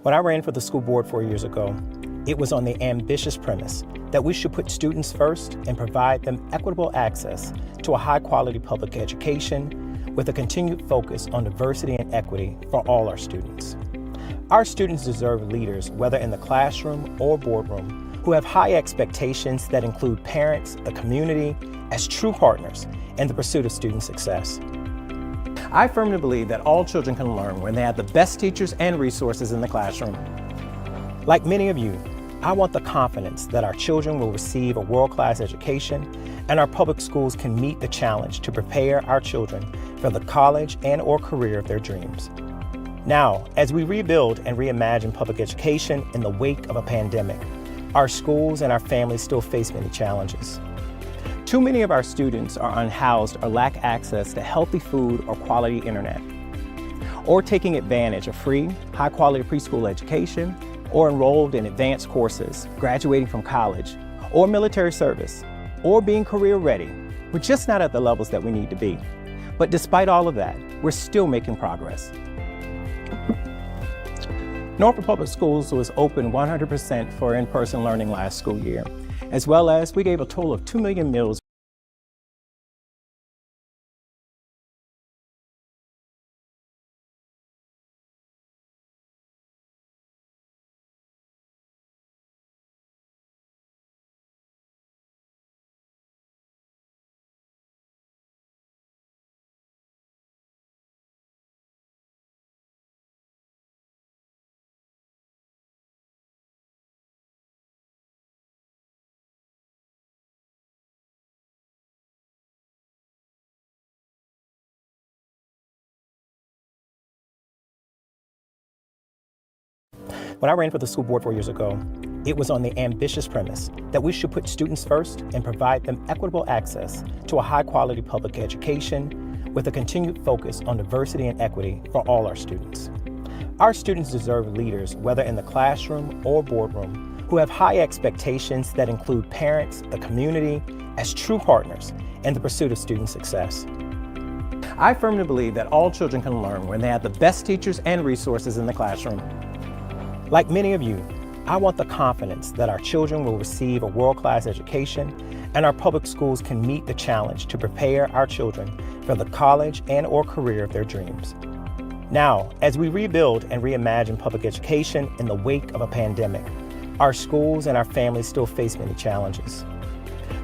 When I ran for the school board 4 years ago, it was on the ambitious premise that we should put students first and provide them equitable access to a high-quality public education with a continued focus on diversity and equity for all our students. Our students deserve leaders, whether in the classroom or boardroom, who have high expectations that include parents, the community, as true partners in the pursuit of student success. I firmly believe that all children can learn when they have the best teachers and resources in the classroom. Like many of you, I want the confidence that our children will receive a world-class education and our public schools can meet the challenge to prepare our children for the college and/or career of their dreams. Now, as we rebuild and reimagine public education in the wake of a pandemic, our schools and our families still face many challenges. Too many of our students are unhoused or lack access to healthy food or quality internet, or taking advantage of free, high-quality preschool education, or enrolled in advanced courses, graduating from college, or military service, or being career ready. We're just not at the levels that we need to be. But despite all of that, we're still making progress. Norfolk Public Schools was open 100% for in-person learning last school year, as well as we gave a total of 2 million meals. When I ran for the school board 4 years ago, it was on the ambitious premise that we should put students first and provide them equitable access to a high-quality public education with a continued focus on diversity and equity for all our students. Our students deserve leaders, whether in the classroom or boardroom, who have high expectations that include parents, the community, as true partners in the pursuit of student success. I firmly believe that all children can learn when they have the best teachers and resources in the classroom. Like many of you, I want the confidence that our children will receive a world-class education and our public schools can meet the challenge to prepare our children for the college and/or career of their dreams. Now, as we rebuild and reimagine public education in the wake of a pandemic, our schools and our families still face many challenges.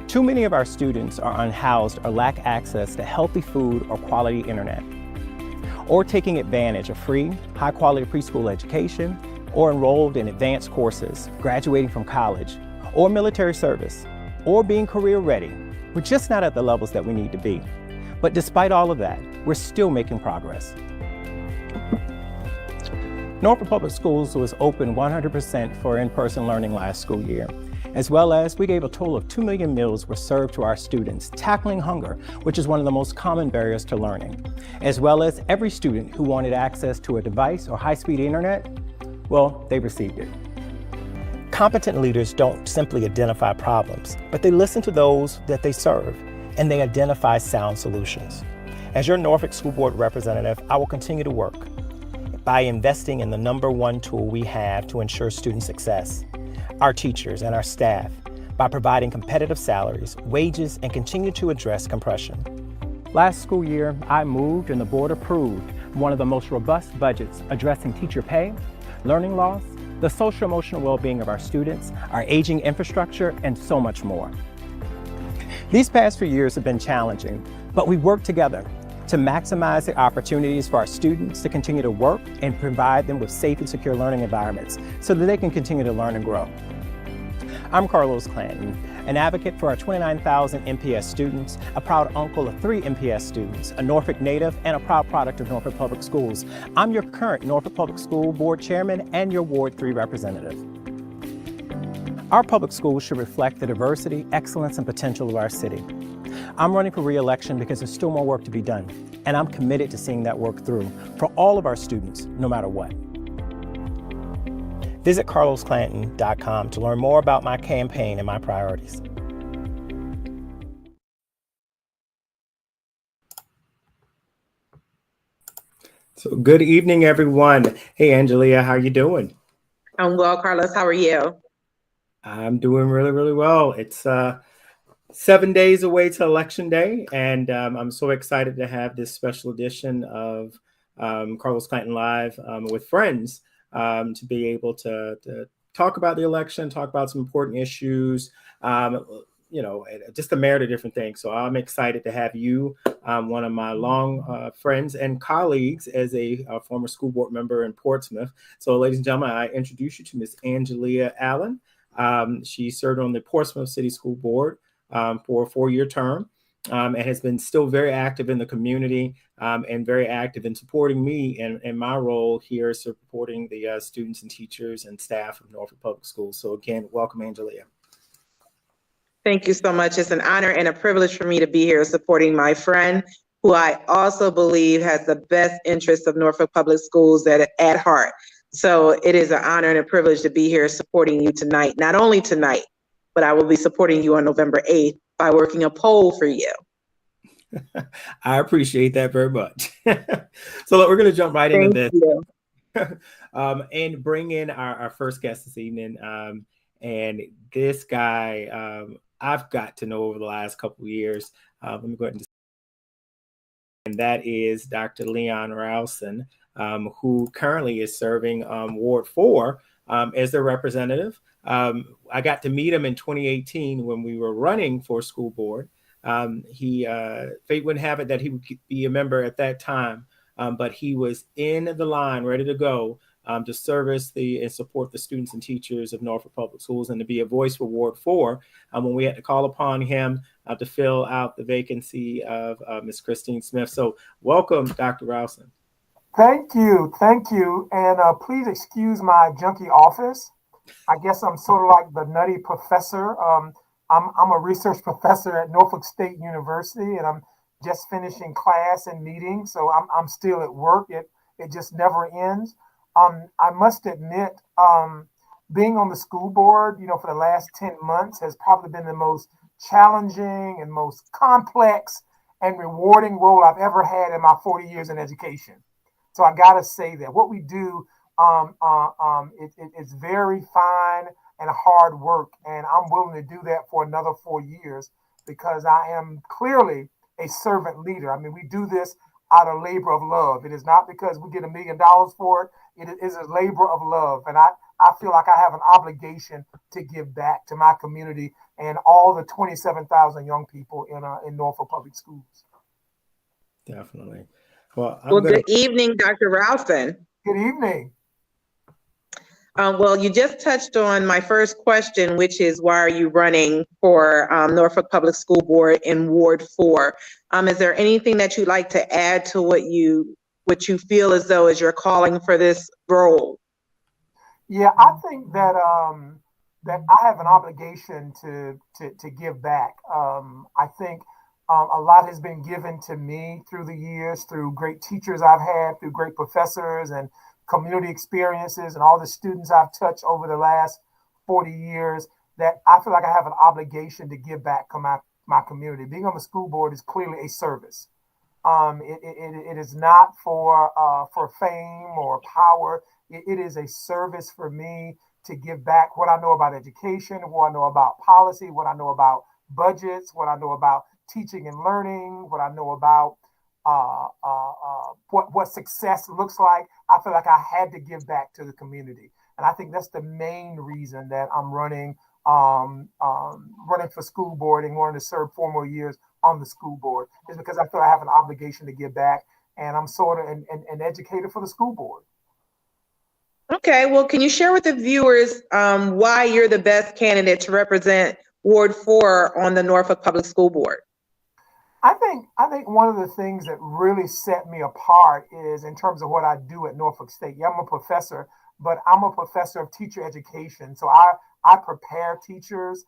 Too many of our students are unhoused or lack access to healthy food or quality internet, or taking advantage of free, high-quality preschool education, or enrolled in advanced courses, graduating from college, or military service, or being career ready. We're just not at the levels that we need to be. But despite all of that, we're still making progress. Norfolk Public Schools was open 100% for in-person learning last school year, as well as we gave a total of 2 million meals were served to our students, tackling hunger, which is one of the most common barriers to learning, as well as every student who wanted access to a device or high-speed internet, well, they received it. Competent leaders don't simply identify problems, but they listen to those that they serve, and they identify sound solutions. As your Norfolk School Board representative, I will continue to work by investing in the #1 tool we have to ensure student success, our teachers and our staff, by providing competitive salaries, wages, and continue to address compression. Last school year, I moved and the board approved one of the most robust budgets addressing teacher pay, learning loss, the social-emotional well-being of our students, our aging infrastructure, and so much more. These past few years have been challenging, but we worked together to maximize the opportunities for our students to continue to work and provide them with safe and secure learning environments so that they can continue to learn and grow. I'm Clanton, an advocate for our 29,000 NPS students, a proud uncle of 3 NPS students, a Norfolk native, and a proud product of Norfolk Public Schools. I'm your current Norfolk Public School Board Chairman and your Ward 3 representative. Our public schools should reflect the diversity, excellence, and potential of our city. I'm running for re-election because there's still more work to be done, and I'm committed to seeing that work through for all of our students, no matter what. Visit carlosclanton.com to learn more about my campaign and my priorities. So good evening, everyone. Hey, Angelia, how you doing? I'm well, Carlos. How are you? I'm doing really, really well. It's 7 days away to Election Day, and I'm so excited to have this special edition of Carlos Clanton Live with friends to be able to talk about the election, talk about some important issues, um, just a merit of different things. So I'm excited to have you, one of my long friends and colleagues as a former school board member in Portsmouth. So, ladies and gentlemen, I introduce you to Miss Angelia Allen. She served on the Portsmouth City School Board for a 4-year term and has been still very active in the community and very active in supporting me in my role here, supporting the students and teachers and staff of Norfolk Public Schools. So again, welcome, Angelia. Thank you so much. It's an honor and a privilege for me to be here supporting my friend, who I also believe has the best interests of Norfolk Public Schools at heart. So it is an honor and a privilege to be here supporting you tonight. Not only tonight, but I will be supporting you on November 8th by working a poll for you. I appreciate that very much. So look, we're going to jump right into this and bring in our first guest this evening. And this guy, I've got to know over the last couple of years. Let me go ahead and that is Dr. Leon Rowson, who currently is serving Ward 4 as their representative. I got to meet him in 2018 when we were running for school board. Fate wouldn't have it that he would be a member at that time, but he was in the line, ready to go to service and support the students and teachers of Norfolk Public Schools and to be a voice for Ward 4 when we had to call upon him to fill out the vacancy of Ms. Christine Smith. So welcome, Dr. Rowson. Thank you. And please excuse my junky office. I guess I'm sort of like the nutty professor. I'm a research professor at Norfolk State University, and I'm just finishing class and meetings, so I'm still at work. It just never ends. I must admit, being on the school board, for the last 10 months has probably been the most challenging and most complex and rewarding role I've ever had in my 40 years in education. So I got to say that what we do, it's very fine and hard work, and I'm willing to do that for another 4 years because I am clearly a servant leader. I mean, we do this out of labor of love. It is not because we get $1 million for it. It is a labor of love, and I feel like I have an obligation to give back to my community and all the 27,000 young people in Norfolk Public Schools. Definitely. Well, good evening, Dr. Rowson. Good evening. Well, you just touched on my first question, which is why are you running for Norfolk Public School Board in Ward 4? Is there anything that you'd like to add to what you feel as though is your calling for this role? Yeah, I think that that I have an obligation to give back. I think a lot has been given to me through the years, through great teachers I've had, through great professors and community experiences and all the students I've touched over the last 40 years, that I feel like I have an obligation to give back to my community. Being on the school board is clearly a service. It is not for fame or power. It is a service for me to give back what I know about education, what I know about policy, what I know about budgets, what I know about teaching and learning, what I know about what success looks like. I feel like I had to give back to the community, and I think that's the main reason that I'm running for school board and wanting to serve 4 more years on the school board, is because I feel I have an obligation to give back, and I'm sort of an educator for the school board. Okay, well, can you share with the viewers why you're the best candidate to represent Ward 4 on the Norfolk Public School Board? I think one of the things that really set me apart is in terms of what I do at Norfolk State. Yeah, I'm a professor, but I'm a professor of teacher education. So I prepare teachers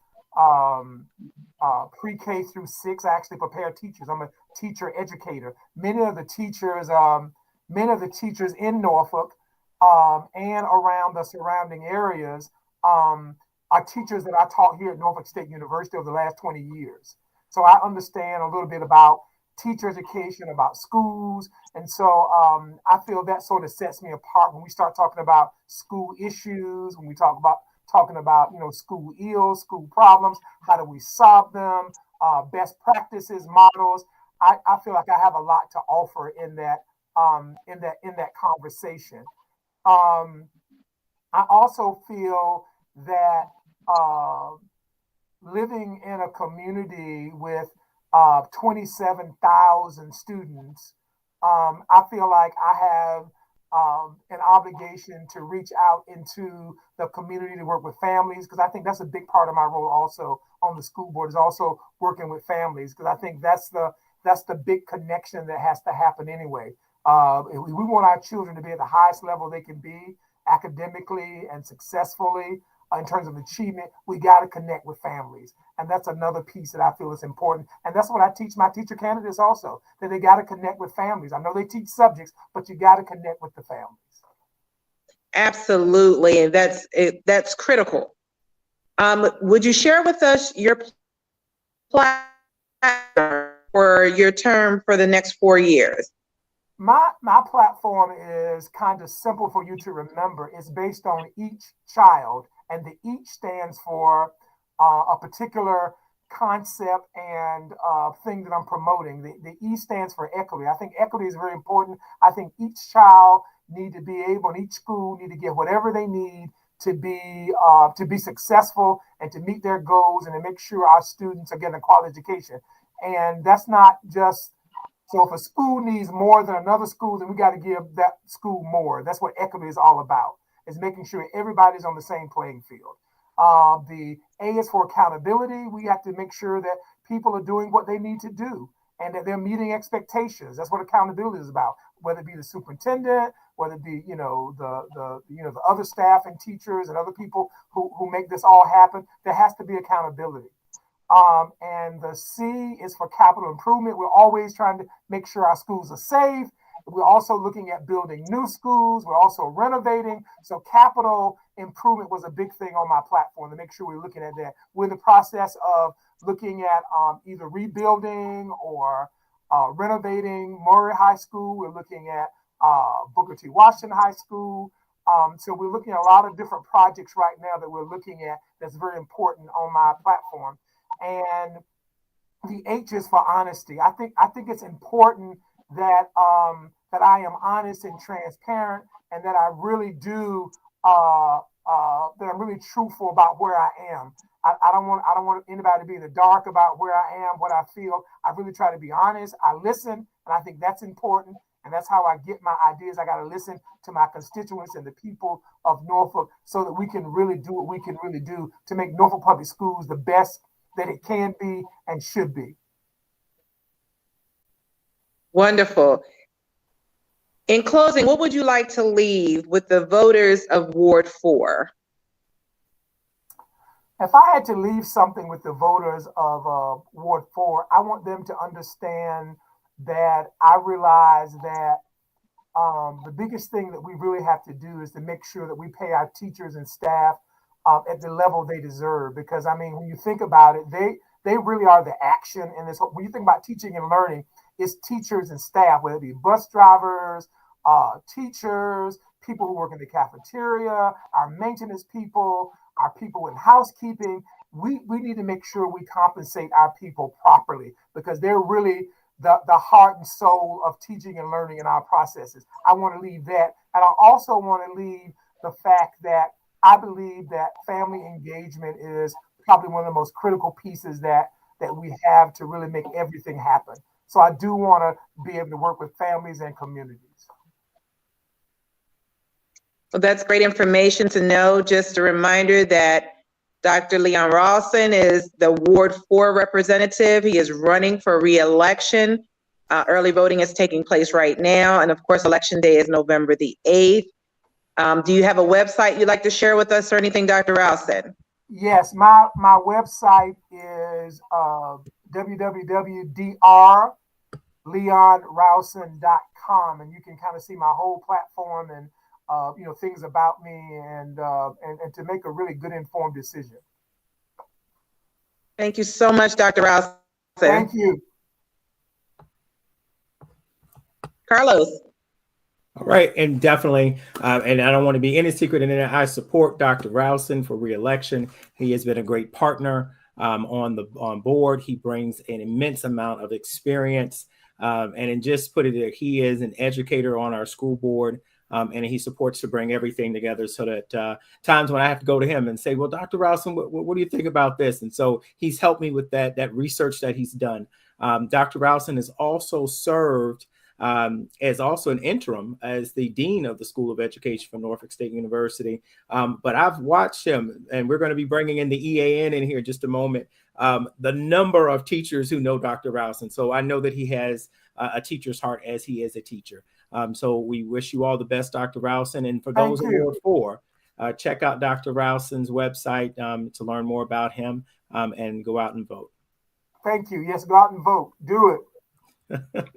pre-K through 6. I actually prepare teachers. I'm a teacher educator. Many of the teachers in Norfolk and around the surrounding areas are teachers that I taught here at Norfolk State University over the last 20 years. So I understand a little bit about teacher education, about schools. And so I feel that sort of sets me apart when we start talking about school issues, when we talking about, school ills, school problems, how do we solve them, best practices, models. I feel like I have a lot to offer in that conversation. I also feel that living in a community with 27,000 students, I feel like I have an obligation to reach out into the community to work with families, because I think that's a big part of my role also on the school board, is also working with families, because I think that's the big connection that has to happen anyway. We want our children to be at the highest level they can be academically and successfully in terms of achievement. We got to connect with families. And that's another piece that I feel is important. And that's what I teach my teacher candidates also, that they got to connect with families. I know they teach subjects, but you got to connect with the families. Absolutely. And that's critical. Would you share with us your platform for your term for the next 4 years? My platform is kind of simple for you to remember. It's based on each child, and the each stands for a particular concept and thing that I'm promoting. The E stands for equity. I think equity is very important. I think each child need to be able, and each school need to get whatever they need to be successful and to meet their goals, and to make sure our students are getting a quality education. And that's not just, so if a school needs more than another school, then we got to give that school more. That's what equity is all about, is making sure everybody's on the same playing field. The A is for accountability. We have to make sure that people are doing what they need to do and that they're meeting expectations. That's what accountability is about, whether it be the superintendent, whether it be, the other staff and teachers and other people who make this all happen. There has to be accountability. And the C is for capital improvement. We're always trying to make sure our schools are safe. We're also looking at building new schools. We're also renovating. So capital improvement was a big thing on my platform, to make sure we're looking at that. We're in the process of looking at either rebuilding or renovating Murray High School. We're looking at Booker T. Washington High School. So we're looking at a lot of different projects right now that we're looking at that's very important on my platform. And the H is for honesty. I think it's important that that I am honest and transparent, and that I really do that I'm really truthful about where I am. I don't want anybody to be in the dark about where I am, what I feel. I really try to be honest. I listen, and I think that's important. And that's how I get my ideas. I got to listen to my constituents and the people of Norfolk, so that we can really do what we can really do to make Norfolk Public Schools the best that it can be and should be. Wonderful. In closing, what would you like to leave with the voters of Ward 4? If I had to leave something with the voters of Ward 4, I want them to understand that I realize that the biggest thing that we really have to do is to make sure that we pay our teachers and staff at the level they deserve. Because, I mean, when you think about it, they really are the action in this. When you think about teaching and learning, it's teachers and staff, whether it be bus drivers, teachers, people who work in the cafeteria, our maintenance people, our people in housekeeping. We need to make sure we compensate our people properly, because they're really the heart and soul of teaching and learning in our processes. I want to leave that. And I also want to leave the fact that I believe that family engagement is probably one of the most critical pieces that we have to really make everything happen. So I do want to be able to work with families and communities. Well, that's great information to know. Just a reminder that Dr. Leon Ralston is the Ward 4 representative. He is running for re-election. Early voting is taking place right now. And of course, Election Day is November the 8th. Do you have a website you'd like to share with us or anything, Dr. Ralston? Yes, my website is www.drleonralston.com, and you can kind of see my whole platform and things about me, and to make a really good informed decision. Thank you so much, Dr. Ralston. Thank you. Carlos. All right, and definitely, and I don't want to be any secret in it, I support Dr. Rowson for re-election. He has been a great partner on board. He brings an immense amount of experience, and just put it there, he is an educator on our school board, and he supports to bring everything together so that times when I have to go to him and say, well, Dr. Rowson, what do you think about this? And so he's helped me with that research that he's done. Dr. Rowson has also served as also an interim as the dean of the School of Education for Norfolk State University. But I've watched him, and we're going to be bringing in the EAN in here in just a moment, the number of teachers who know Dr. Rowson. So I know that he has a teacher's heart as he is a teacher. So we wish you all the best, Dr. Rowson. And for those in Ward 4, check out Dr. Rowson's website to learn more about him and go out and vote. Thank you. Yes, go out and vote. Do it.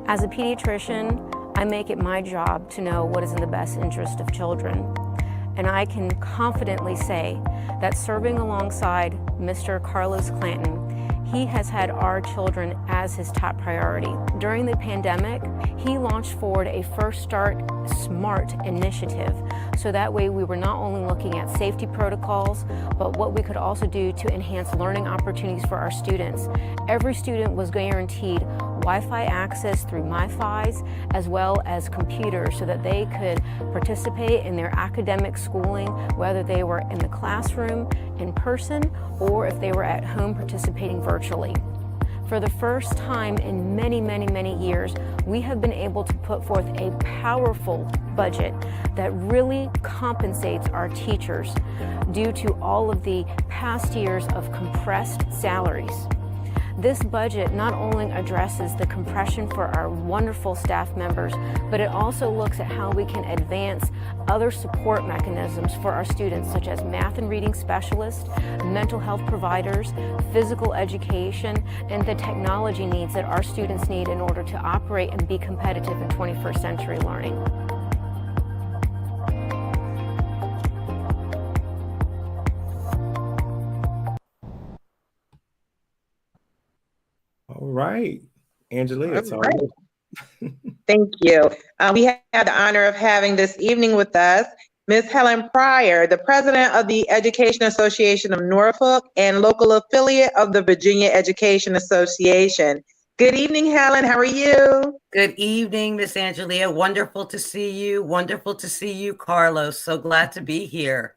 As a pediatrician, I make it my job to know what is in the best interest of children. And I can confidently say that serving alongside Mr. Carlos Clanton, he has had our children as his top priority. During the pandemic, he launched forward a First Start Smart initiative. So that way we were not only looking at safety protocols, but what we could also do to enhance learning opportunities for our students. Every student was guaranteed Wi-Fi access through MiFis, as well as computers, so that they could participate in their academic schooling, whether they were in the classroom in person or if they were at home participating virtually. For the first time in many, many, many years, we have been able to put forth a powerful budget that really compensates our teachers due to all of the past years of compressed salaries. This budget not only addresses the compression for our wonderful staff members, but it also looks at how we can advance other support mechanisms for our students, such as math and reading specialists, mental health providers, physical education, and the technology needs that our students need in order to operate and be competitive in 21st century learning. All right, Angela, it's all right. Thank you. We have the honor of having this evening with us Ms. Helen Pryor, the president of the Education Association of Norfolk and local affiliate of the Virginia Education Association. Good evening, Helen. How are you? Good evening, Miss Angelia. Wonderful to see you. Wonderful to see you, Carlos. So glad to be here.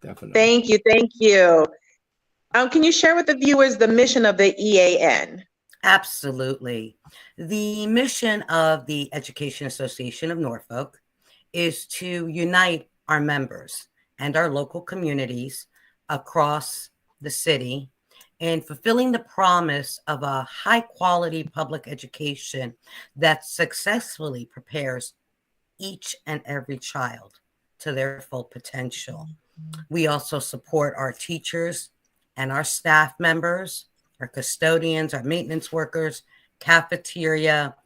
Definitely. Thank you. Thank you. Can you share with the viewers the mission of the EAN? Absolutely. The mission of the Education Association of Norfolk is to unite our members and our local communities across the city in fulfilling the promise of a high-quality public education that successfully prepares each and every child to their full potential. We also support our teachers and our staff members, our custodians, our maintenance workers, cafeteria,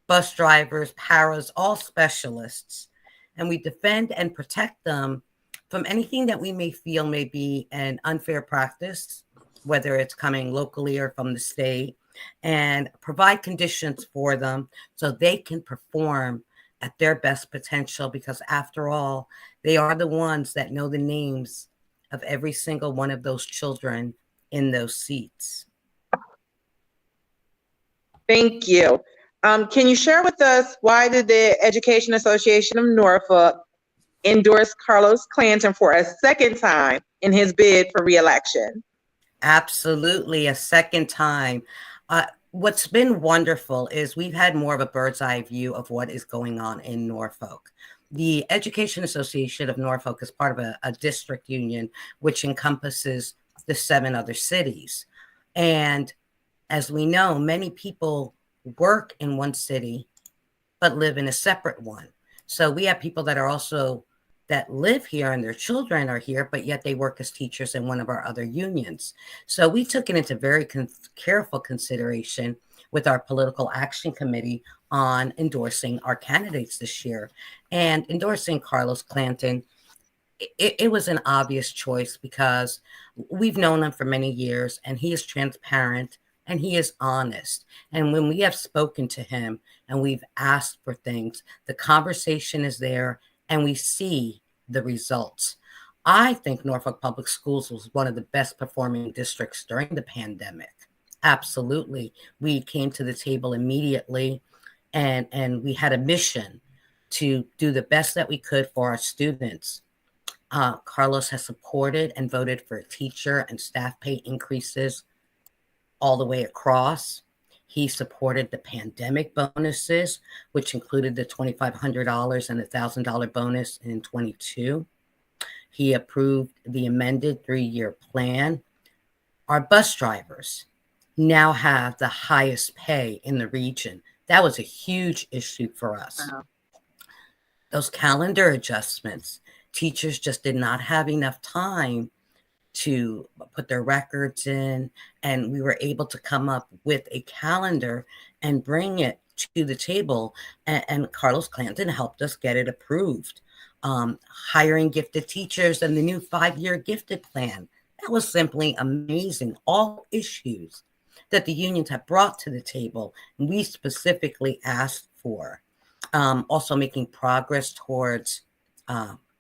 bus drivers, paras, all specialists. And we defend and protect them from anything that we may feel may be an unfair practice, whether it's coming locally or from the state, and provide conditions for them so they can perform at their best potential, because after all, they are the ones that know the names of every single one of those children in those seats. Thank you. Can you share with us why did the Education Association of Norfolk endorse Carlos Clanton for a second time in his bid for re-election? Absolutely, a second time. What's been wonderful is we've had more of a bird's eye view of what is going on in Norfolk. The Education Association of Norfolk is part of a district union, which encompasses the 7 other cities. And as we know, many people work in one city, but live in a separate one. So we have people that are also that live here and their children are here, but yet they work as teachers in one of our other unions. So we took it into very careful consideration with our political action committee on endorsing our candidates this year. And endorsing Carlos Clanton it was an obvious choice because we've known him for many years, and he is transparent and he is honest. And when we have spoken to him and we've asked for things, the conversation is there and we see the results. I think Norfolk Public Schools was one of the best performing districts during the pandemic. Absolutely. We came to the table immediately, and we had a mission to do the best that we could for our students. Carlos has supported and voted for teacher and staff pay increases all the way across. He supported the pandemic bonuses, which included the $2,500 and the $1,000 bonus in 22. He approved the amended 3-year plan. Our bus drivers now have the highest pay in the region. That was a huge issue for us. Wow. Those calendar adjustments, teachers just did not have enough time to put their records in, and we were able to come up with a calendar and bring it to the table, and Carlos Clanton helped us get it approved. Hiring gifted teachers and the new 5-year gifted plan. That was simply amazing. All issues that the unions have brought to the table, and we specifically asked for. Also making progress towards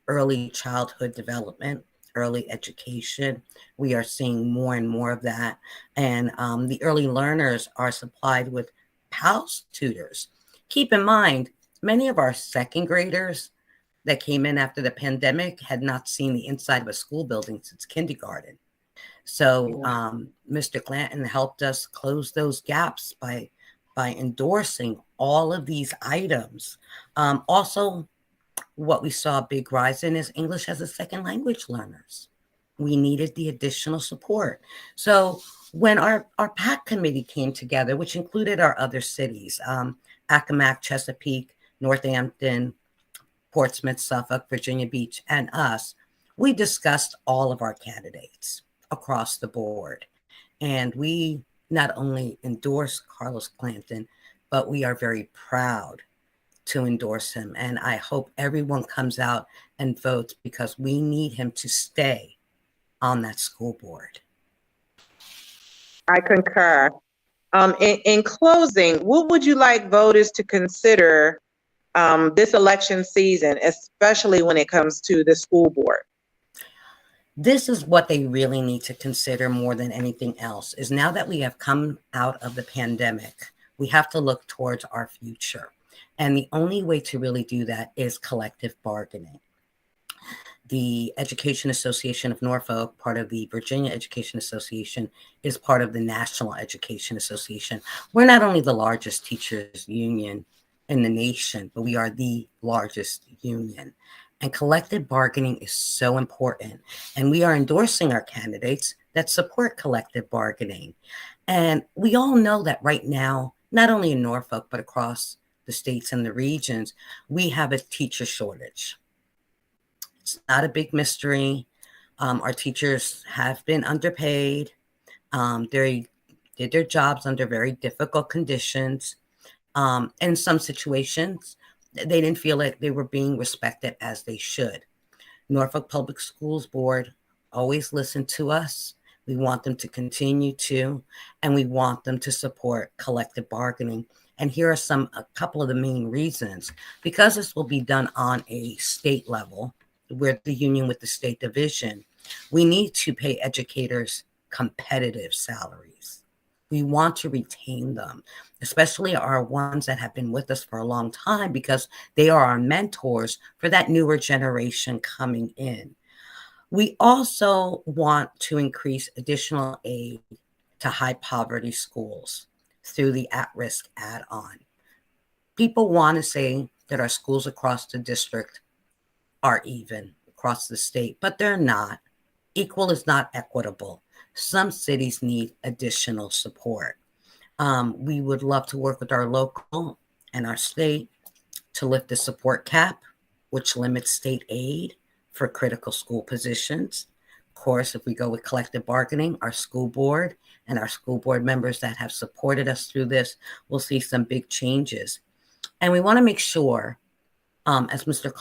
early childhood development, early education. We are seeing more and more of that. And the early learners are supplied with PALS tutors. Keep in mind, many of our second graders that came in after the pandemic had not seen the inside of a school building since kindergarten. So Mr. Clanton helped us close those gaps by endorsing all of these items. Also, what we saw a big rise in is English as a second language learners. We needed the additional support. So when our PAC committee came together, which included our other cities, Accomack, Chesapeake, Northampton, Portsmouth, Suffolk, Virginia Beach, and us, we discussed all of our candidates across the board. And we not only endorsed Carlos Clanton, but we are very proud to endorse him. And I hope everyone comes out and votes because we need him to stay on that school board. I concur. In closing, what would you like voters to consider this election season, especially when it comes to the school board? This is what they really need to consider more than anything else, is now that we have come out of the pandemic, we have to look towards our future. And the only way to really do that is collective bargaining. The Education Association of Norfolk, part of the Virginia Education Association, is part of the National Education Association. We're not only the largest teachers union in the nation, but we are the largest union. And collective bargaining is so important. And we are endorsing our candidates that support collective bargaining. And we all know that right now, not only in Norfolk, but across the states and the regions, we have a teacher shortage. It's not a big mystery. Our teachers have been underpaid. They did their jobs under very difficult conditions. In some situations, they didn't feel like they were being respected as they should. Norfolk Public Schools Board always listened to us. We want them to continue to, and we want them to support collective bargaining. And here are a couple of the main reasons. Because this will be done on a state level, we're the union with the state division, we need to pay educators competitive salaries. We want to retain them, especially our ones that have been with us for a long time, because they are our mentors for that newer generation coming in. We also want to increase additional aid to high poverty schools through the at-risk add-on. People want to say that our schools across the district are even across the state, but they're not. Equal is not equitable. Some cities need additional support. We would love to work with our local and our state to lift the support cap, which limits state aid for critical school positions. Of course, if we go with collective bargaining, our school board and our school board members that have supported us through this will see some big changes. And we want to make sure as Mr.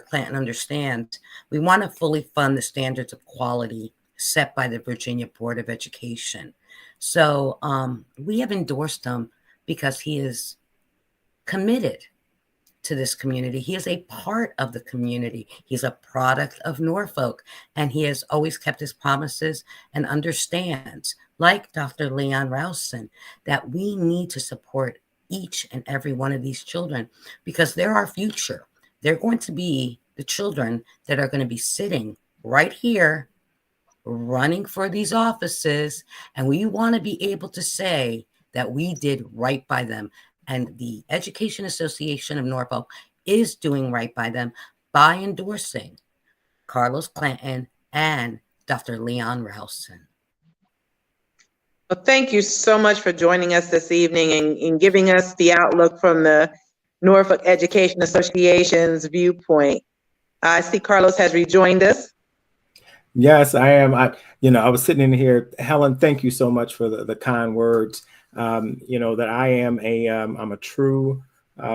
Clanton understands, we want to fully fund the standards of quality set by the Virginia Board of Education. So we have endorsed him because he is committed to this community. He is a part of the community. He's a product of Norfolk, and he has always kept his promises and understands, like Dr. Leon Rowson, that we need to support each and every one of these children because they're our future. They're going to be the children that are going to be sitting right here running for these offices, and we want to be able to say that we did right by them. And the Education Association of Norfolk is doing right by them by endorsing Carlos Clanton and Dr. Leon Rowson. Well, thank you so much for joining us this evening and giving us the outlook from the Norfolk Education Association's viewpoint. I see Carlos has rejoined us. Yes, I am. I was sitting in here. Helen, thank you so much for the kind words. That I am I'm a true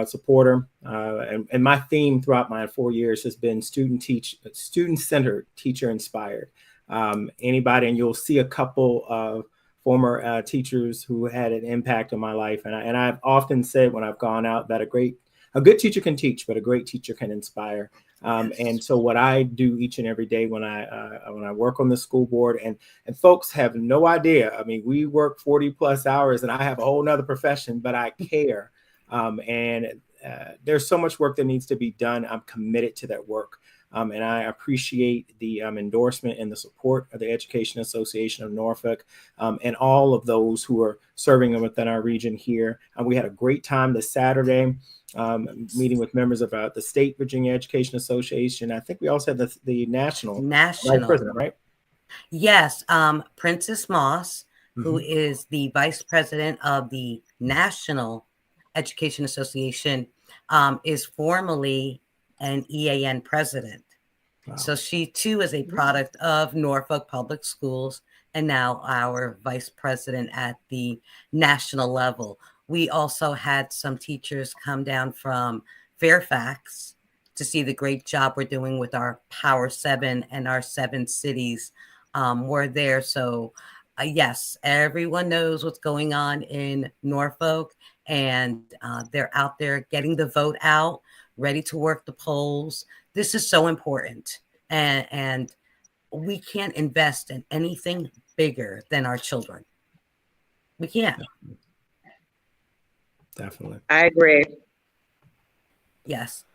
supporter. And my theme throughout my 4 years has been student-centered, teacher-inspired. Anybody, and you'll see a couple of former teachers who had an impact on my life. And I've often said when I've gone out that a good teacher can teach, but a great teacher can inspire. And so what I do each and every day when I work on the school board, and folks have no idea. I mean, we work 40 plus hours and I have a whole nother profession, but I care. There's so much work that needs to be done. I'm committed to that work. And I appreciate the endorsement and the support of the Education Association of Norfolk and all of those who are serving within our region here. We had a great time this Saturday meeting with members of the State Virginia Education Association. I think we also had the national vice president, right? Yes, Princess Moss, who is the vice president of the National Education Association, is formerly an EAN president. Wow. So she too is a product of Norfolk Public Schools and now our vice president at the national level. We also had some teachers come down from Fairfax to see the great job we're doing with our Power 7 and our 7 cities were there. So yes, everyone knows what's going on in Norfolk, and they're out there getting the vote out, ready to work the polls. This is so important. And we can't invest in anything bigger than our children. We can't. Definitely. I agree. Yes.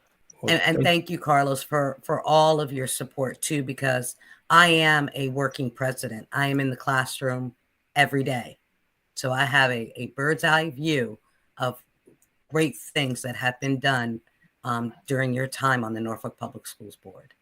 And thank you, Carlos, for all of your support too, because I am a working president. I am in the classroom every day. So I have a bird's eye view of great things that have been done during your time on the Norfolk Public Schools Board.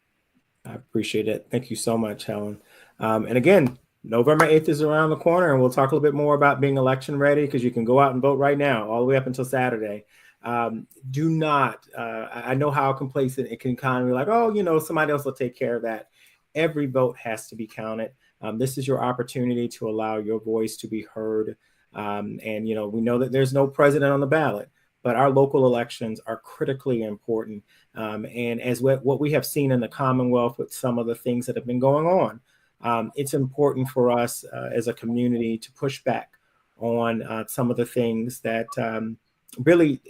I appreciate it. Thank you so much, Helen. And again, November 8th is around the corner, and we'll talk a little bit more about being election ready, because you can go out and vote right now, all the way up until Saturday. Do not, I know how complacent it can kind of be like, oh, somebody else will take care of that. Every vote has to be counted. This is your opportunity to allow your voice to be heard. And we know that there's no president on the ballot, but our local elections are critically important. And as what we have seen in the Commonwealth with some of the things that have been going on, it's important for us as a community to push back on some of the things that really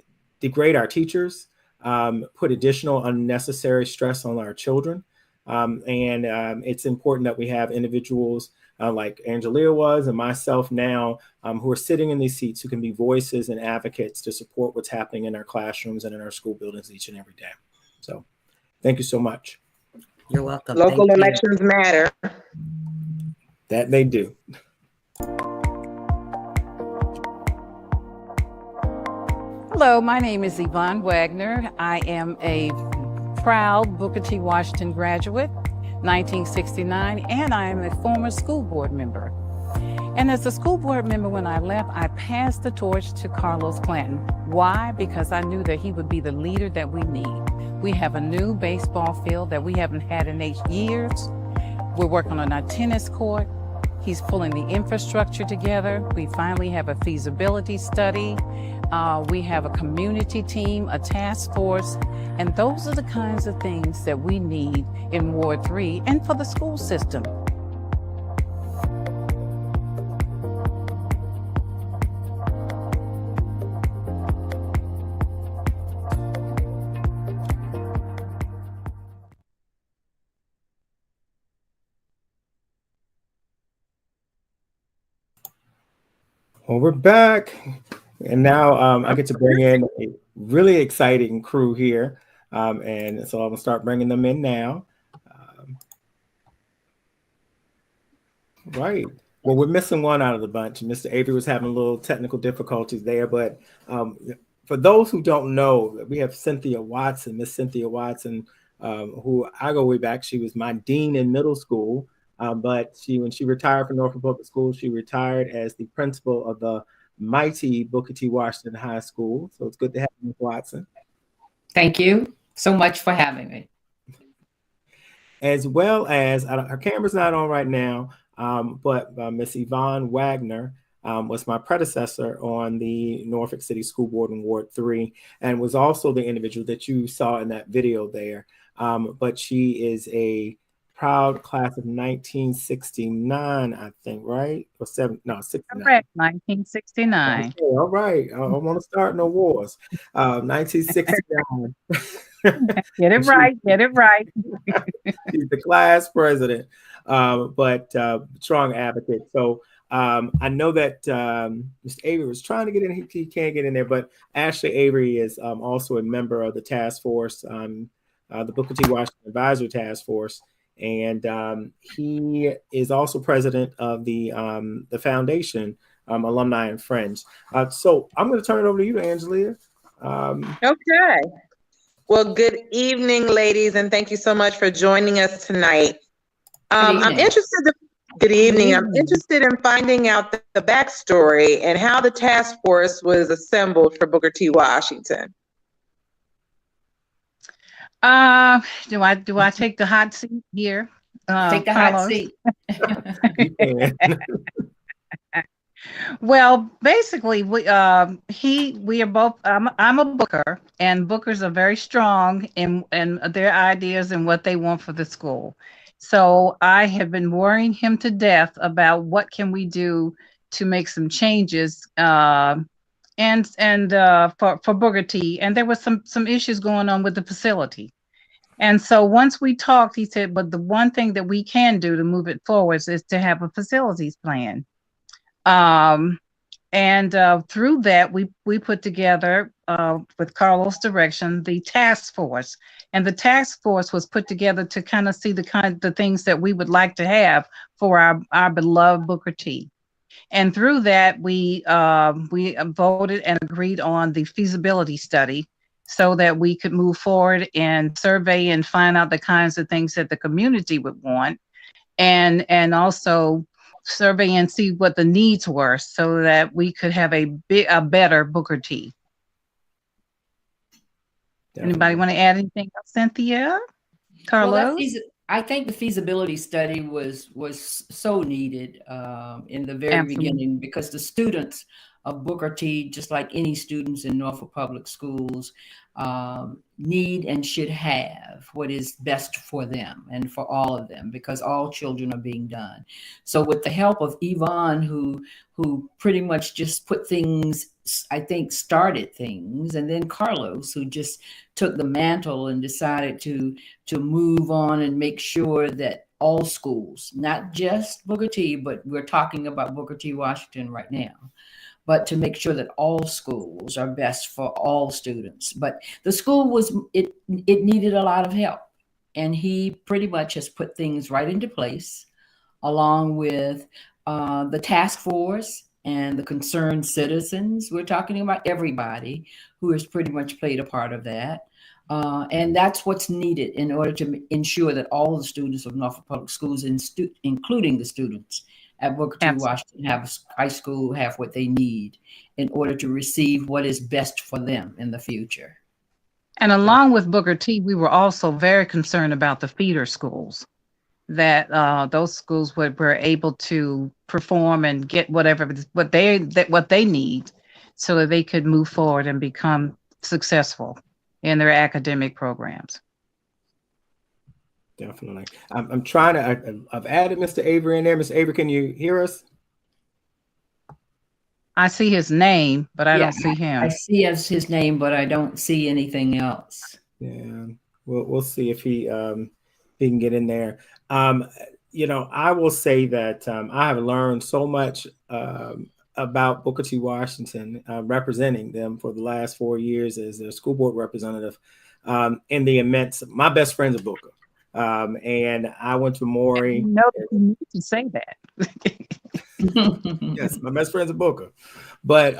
degrade our teachers, put additional unnecessary stress on our children. And it's important that we have individuals like Angelia was and myself now who are sitting in these seats who can be voices and advocates to support what's happening in our classrooms and in our school buildings each and every day. So thank you so much. You're welcome. Local elections matter. That they do. Hello, my name is Yvonne Wagner. I am a proud Booker T. Washington graduate, 1969, and I am a former school board member. And as a school board member, when I left, I passed the torch to Carlos Clanton. Why? Because I knew that he would be the leader that we need. We have a new baseball field that we haven't had in 8 years. We're working on our tennis court. He's pulling the infrastructure together. We finally have a feasibility study. We have a community team, a task force, and those are the kinds of things that we need in Ward 3 and for the school system. Well, we're back. And now I get to bring in a really exciting crew here. And so I'm going to start bringing them in now. Right. Well, we're missing one out of the bunch. Mr. Avery was having a little technical difficulties there. But for those who don't know, we have Cynthia Watson, Miss Cynthia Watson, who I go way back. She was my dean in middle school. But when she retired from Norfolk Public Schools, she retired as the principal of the mighty Booker T. Washington High School. So it's good to have you, Ms. Watson. Thank you so much for having me. As well as, her camera's not on right now, but Ms. Yvonne Wagner was my predecessor on the Norfolk City School Board in Ward 3 and was also the individual that you saw in that video there. But she is a proud class of 1969, I think, right? Or 69. Correct, 1969. Okay, all right. I want to start no wars. 1969. Get it right. Get it right. She's the class president, but strong advocate. So I know that Mr. Avery was trying to get in. He can't get in there, but Ashley Avery is also a member of the task force, the Booker T. Washington Advisory Task Force. And he is also president of the foundation, Alumni and Friends. So I'm going to turn it over to you, Angelia. Okay. Well, good evening, ladies, and thank you so much for joining us tonight. I'm interested. Good evening. I'm interested in finding out the backstory and how the task force was assembled for Booker T. Washington. Do I take the hot seat here? Take the hot seat. Well, basically, we are both. I'm a Booker, and Bookers are very strong in their ideas and what they want for the school. So I have been worrying him to death about what can we do to make some changes. For Booker T, and there was some issues going on with the facility. And so once we talked, he said, but the one thing that we can do to move it forward is to have a facilities plan. Through that, we put together, with Carlos' direction, the task force. And the task force was put together to kind of see the things that we would like to have for our beloved Booker T. And through that, we voted and agreed on the feasibility study so that we could move forward and survey and find out the kinds of things that the community would want, and also survey and see what the needs were so that we could have a better Booker T. Definitely. Anybody want to add anything else, Cynthia? Carlos? Well, I think the feasibility study was so needed in the very beginning, because the students of Booker T, just like any students in Norfolk Public Schools, need and should have what is best for them and for all of them, because all children are being done. So with the help of Yvonne, who pretty much just put things, I think started things, and then Carlos, who just took the mantle and decided to move on and make sure that all schools, not just Booker T, but we're talking about Booker T. Washington right now, but to make sure that all schools are best for all students. But the school it needed a lot of help. And he pretty much has put things right into place, along with the task force and the concerned citizens. We're talking about everybody who has pretty much played a part of that. And that's what's needed in order to ensure that all the students of Norfolk Public Schools, including the students at Booker T. Washington High School, have what they need in order to receive what is best for them in the future. And along with Booker T, we were also very concerned about the feeder schools, that those schools were able to perform and get what they need. so that they could move forward and become successful in their academic programs. Definitely. I'm trying to, I've added Mr. Avery in there. Mr. Avery, can you hear us? I see his name, but I don't see him. I see his name, but I don't see anything else. Yeah, we'll see if he can get in there. You know, I will say that I have learned so much about Booker T. Washington, representing them for the last 4 years as their school board representative, in the immense. My best friend's a Booker, and I went to Maury. No, you need to say that. Yes, my best friend's a Booker, but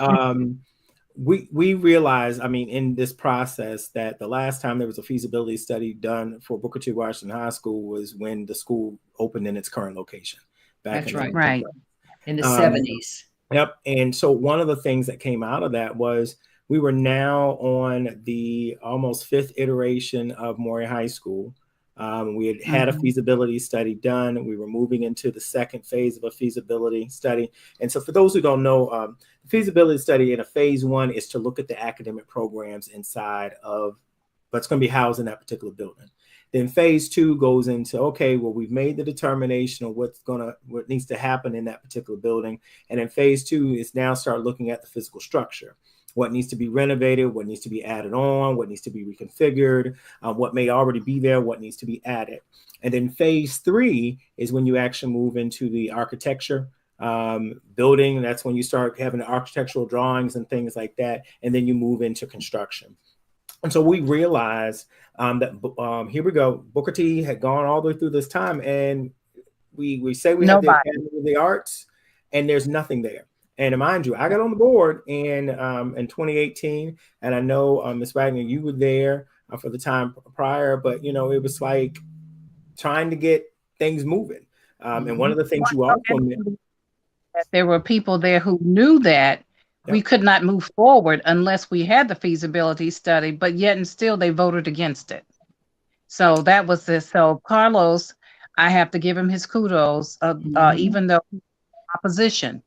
we realized, I mean, in this process, that the last time there was a feasibility study done for Booker T. Washington High School was when the school opened in its current location. That's right. Right. In the 70s. Yep. And so one of the things that came out of that was we were now on the almost fifth iteration of Maury High School. We had a feasibility study done. We were moving into the second phase of a feasibility study. And so for those who don't know, the feasibility study in a phase one is to look at the academic programs inside of what's going to be housed in that particular building. Then phase two goes into, okay, well, we've made the determination of what needs to happen in that particular building. And then phase two is now start looking at the physical structure. What needs to be renovated, what needs to be added on, what needs to be reconfigured, what may already be there, what needs to be added. And then phase three is when you actually move into the architecture building. That's when you start having the architectural drawings and things like that. And then you move into construction. And so we realized that here we go. Booker T had gone all the way through this time, and we say we have the Academy of the Arts, and there's nothing there. And mind you, I got on the board in 2018, and I know Ms. Wagner, you were there for the time prior, but you know, it was like trying to get things moving. And one of the things you also mentioned, there were people there who knew that we could not move forward unless we had the feasibility study, but yet and still they voted against it. So that was this. So Carlos, I have to give him his kudos, even though opposition,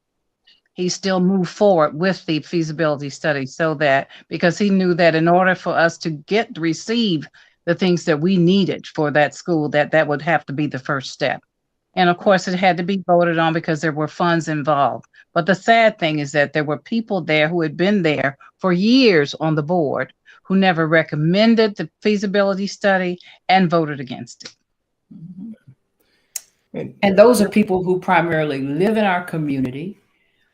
he still moved forward with the feasibility study, so that because he knew that in order for us to receive the things that we needed for that school, that would have to be the first step. And of course, it had to be voted on because there were funds involved. But the sad thing is that there were people there who had been there for years on the board who never recommended the feasibility study and voted against it. And those are people who primarily live in our community,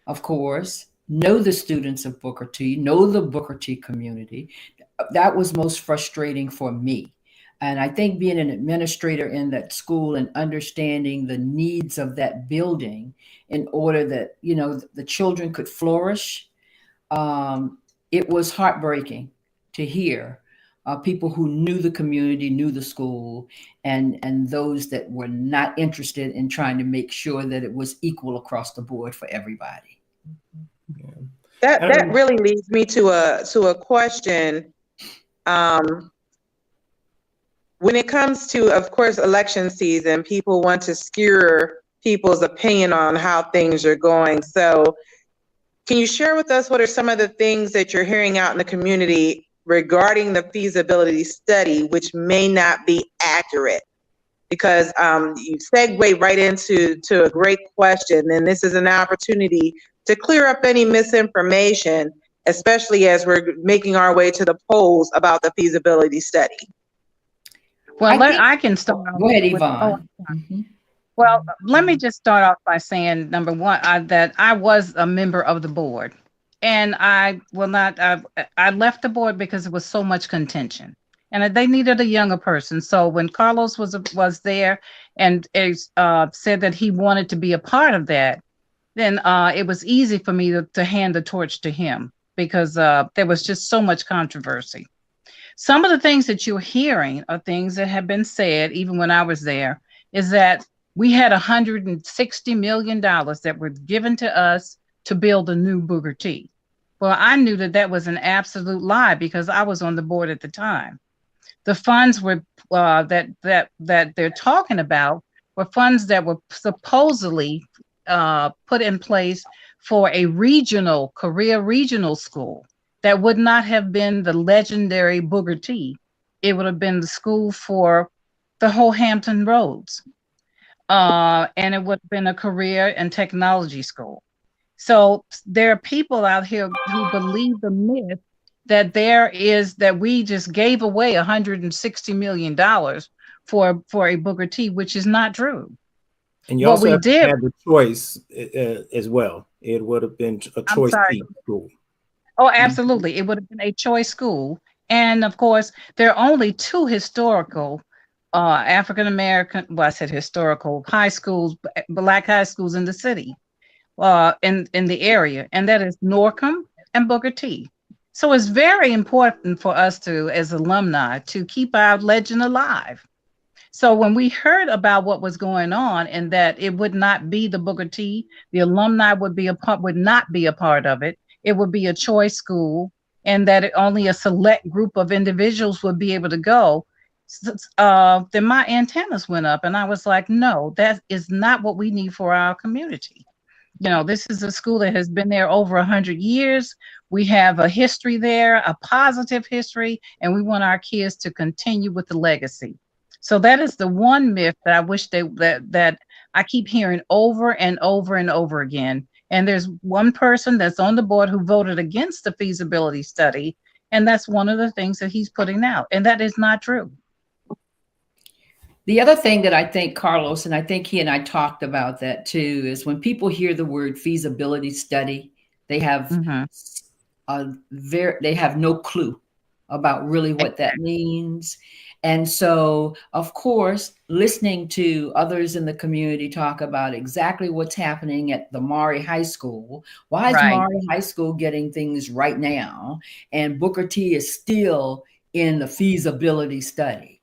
of course, know the students of Booker T, know the Booker T community. That was most frustrating for me. And I think being an administrator in that school and understanding the needs of that building in order that, you know, the children could flourish, it was heartbreaking to hear people who knew the community, knew the school, and those that were not interested in trying to make sure that it was equal across the board for everybody. Yeah. That really leads me to a question. When it comes to, of course, election season, people want to skewer people's opinion on how things are going. So can you share with us what are some of the things that you're hearing out in the community regarding the feasibility study, which may not be accurate? Because you segue right into a great question, and this is an opportunity to clear up any misinformation, especially as we're making our way to the polls about the feasibility study. Well, I can start off. Go ahead, Yvonne. Well, let me just start off by saying, number one, that I was a member of the board, and I left the board because it was so much contention, and they needed a younger person. So when Carlos was there and said that he wanted to be a part of that, then it was easy for me to hand the torch to him because there was just so much controversy. Some of the things that you're hearing are things that have been said, even when I was there, is that we had $160 million that were given to us to build a new Booker T. Well, I knew that was an absolute lie because I was on the board at the time. The funds were that they're talking about were funds that were supposedly put in place for a regional, career regional school that would not have been the legendary Booker T. It would have been the school for the whole Hampton Roads. And it would have been a career and technology school. So there are people out here who believe the myth that we just gave away $160 million for a Booker T, which is not true. And you also had the choice as well. It would have been a choice school. Oh, absolutely. It would have been a choice school. And of course, there are only two historical African-American, well, I said historical high schools, Black high schools in the city, in the area, and that is Norcom and Booker T. So it's very important for us to, as alumni, to keep our legend alive. So when we heard about what was going on and that it would not be the Booker T, the alumni would not be a part of it. It would be a choice school, and that only a select group of individuals would be able to go. Then my antennas went up, and I was like, no, that is not what we need for our community. You know, this is a school that has been there over 100 years. We have a history there, a positive history, and we want our kids to continue with the legacy. So that is the one myth that I wish that I keep hearing over and over and over again. And there's one person that's on the board who voted against the feasibility study, and that's one of the things that he's putting out, and that is not true. The other thing that I think, Carlos, and I think he and I talked about that too, is when people hear the word feasibility study, they have they have no clue about really what that means. And so, of course, listening to others in the community talk about exactly what's happening at the Maury High School. Why is Maury High School getting things right now? And Booker T is still in the feasibility study.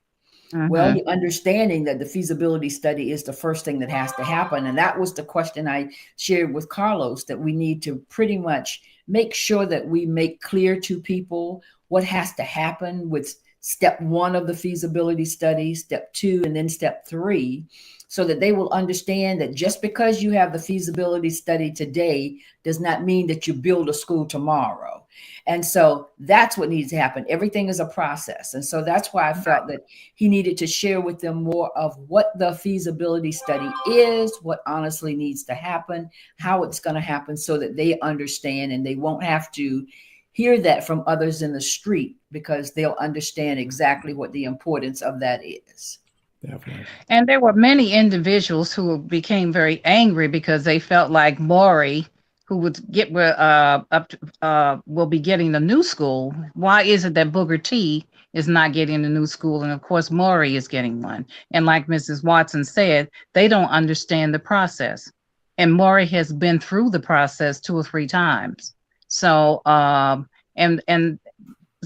Well, the understanding that the feasibility study is the first thing that has to happen. And that was the question I shared with Carlos, that we need to pretty much make sure that we make clear to people what has to happen with step 1 of the feasibility study, step 2, and then step 3, so that they will understand that just because you have the feasibility study today does not mean that you build a school tomorrow. And so that's what needs to happen. Everything is a process. And so that's why I felt that he needed to share with them more of what the feasibility study is, what honestly needs to happen, how it's going to happen, so that they understand and they won't have to hear that from others in the street, because they'll understand exactly what the importance of that is. Definitely. And there were many individuals who became very angry because they felt like Maury, who would get will be getting the new school. Why is it that Booker T is not getting the new school? And of course, Maury is getting one. And like Mrs. Watson said, they don't understand the process. And Maury has been through the process 2 or 3 times. So, and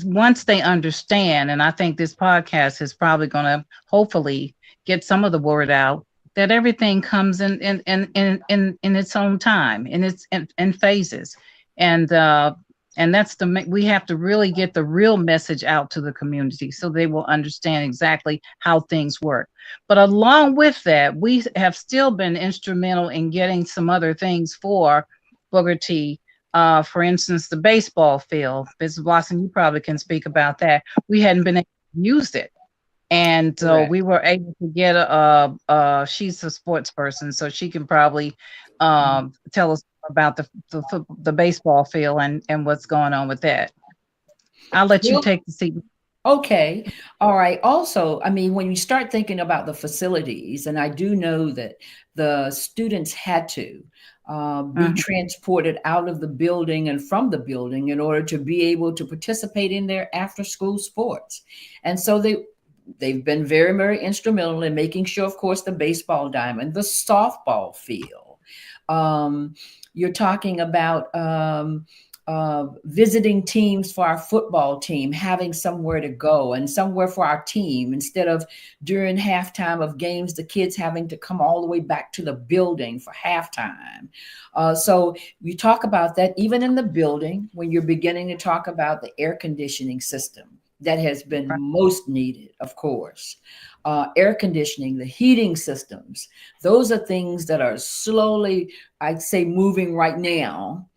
once they understand, and I think this podcast is probably going to hopefully get some of the word out, that everything comes in its own time, in phases, and that's we have to really get the real message out to the community so they will understand exactly how things work. But along with that, we have still been instrumental in getting some other things for Booker T. For instance, the baseball field. Mrs. Watson, you probably can speak about that. We hadn't been able to use it. And so we were able to get she's a sports person, so she can probably tell us about the baseball field and what's going on with that. I'll let you take the seat. Okay. All right. Also, I mean, when you start thinking about the facilities, and I do know that the students had to be transported out of the building and from the building in order to be able to participate in their after-school sports. And so they've been very, very instrumental in making sure, of course, the baseball diamond, the softball field. You're talking about visiting teams for our football team, having somewhere to go and somewhere for our team, instead of during halftime of games, the kids having to come all the way back to the building for halftime. So you talk about that even in the building when you're beginning to talk about the air conditioning system. that has been most needed, of course. Air conditioning, the heating systems, those are things that are slowly, I'd say, moving right now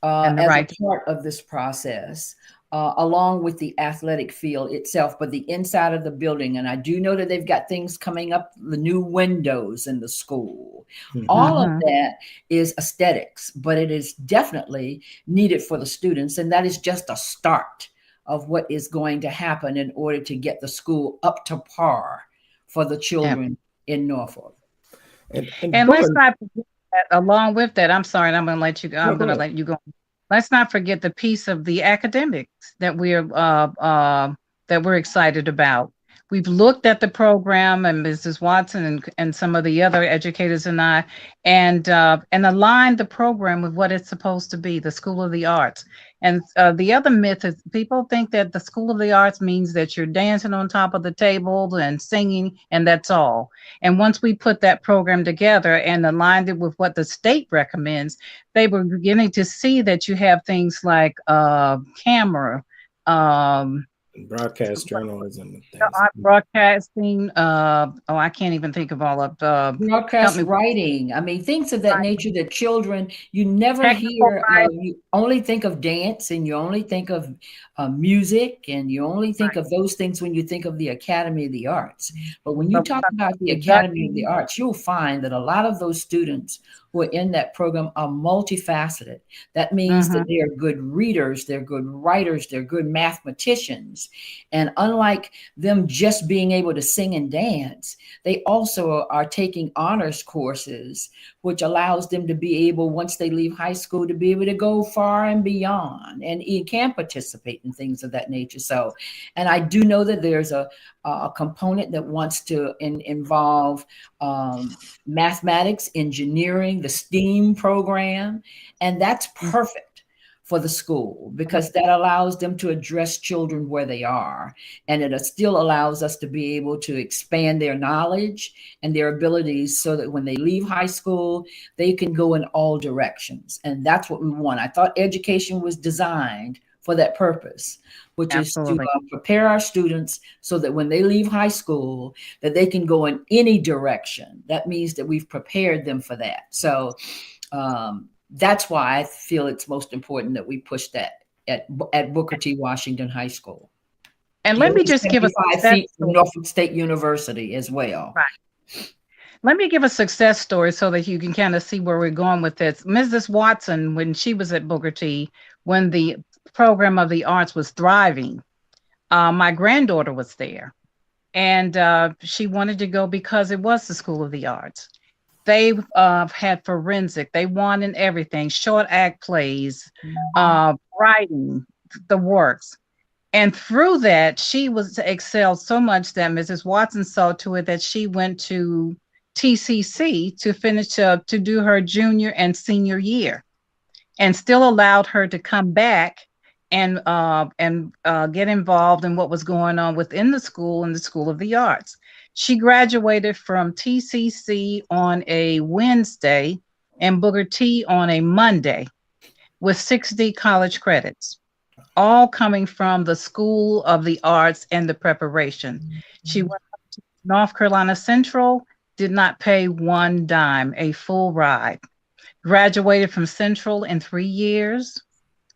as a part of this process. Along with the athletic field itself, but the inside of the building. And I do know that they've got things coming up, the new windows in the school. All of that is aesthetics, but it is definitely needed for the students. And that is just a start of what is going to happen in order to get the school up to par for the children in Norfolk. And let's not forget that along with that, I'm sorry, I'm going to let you go. I'm going to let you go. Let's not forget the piece of the academics that we're excited about. We've looked at the program, and Mrs. Watson and some of the other educators and I, and aligned the program with what it's supposed to be, the School of the Arts. And the other myth is people think that the School of the Arts means that you're dancing on top of the table and singing, and that's all. And once we put that program together and aligned it with what the state recommends, they were beginning to see that you have things like camera, broadcast journalism, broadcasting. I can't even think of all of broadcast writing. I mean, things of that nature that children, you never hear. You only think of dance, and you only think of music, and you only think of those things when you think of the Academy of the Arts. But when you talk about the Academy of the Arts, you'll find that a lot of those students who are in that program are multifaceted. That means that they are good readers, they're good writers, they're good mathematicians. And unlike them just being able to sing and dance, they also are taking honors courses, which allows them to be able, once they leave high school, to be able to go far and beyond, and can participate in things of that nature. So, and I do know that there's a component that wants to involve mathematics, engineering, the STEAM program, and that's perfect for the school because that allows them to address children where they are, and it still allows us to be able to expand their knowledge and their abilities so that when they leave high school, they can go in all directions, and that's what we want. I thought education was designed for that purpose, which is to prepare our students so that when they leave high school, that they can go in any direction. That means that we've prepared them for that. So that's why I feel it's most important that we push that at Booker T. Washington High School. And let me just give a Norfolk State University as well. Right. Let me give a success story so that you can kind of see where we're going with this. Mrs. Watson, when she was at Booker T, when the program of the arts was thriving, my granddaughter was there, and she wanted to go because it was the School of the Arts. They had forensic, they won in everything, short act plays, writing, the works. And through that, she was excelled so much that Mrs. Watson saw to it that she went to TCC to finish to do her junior and senior year, and still allowed her to come back and get involved in what was going on within the school and the School of the Arts. She graduated from TCC on a Wednesday and Booker T on a Monday with 60 college credits, all coming from the School of the Arts and the preparation. She went to North Carolina Central, did not pay one dime, a full ride. Graduated from Central in 3 years,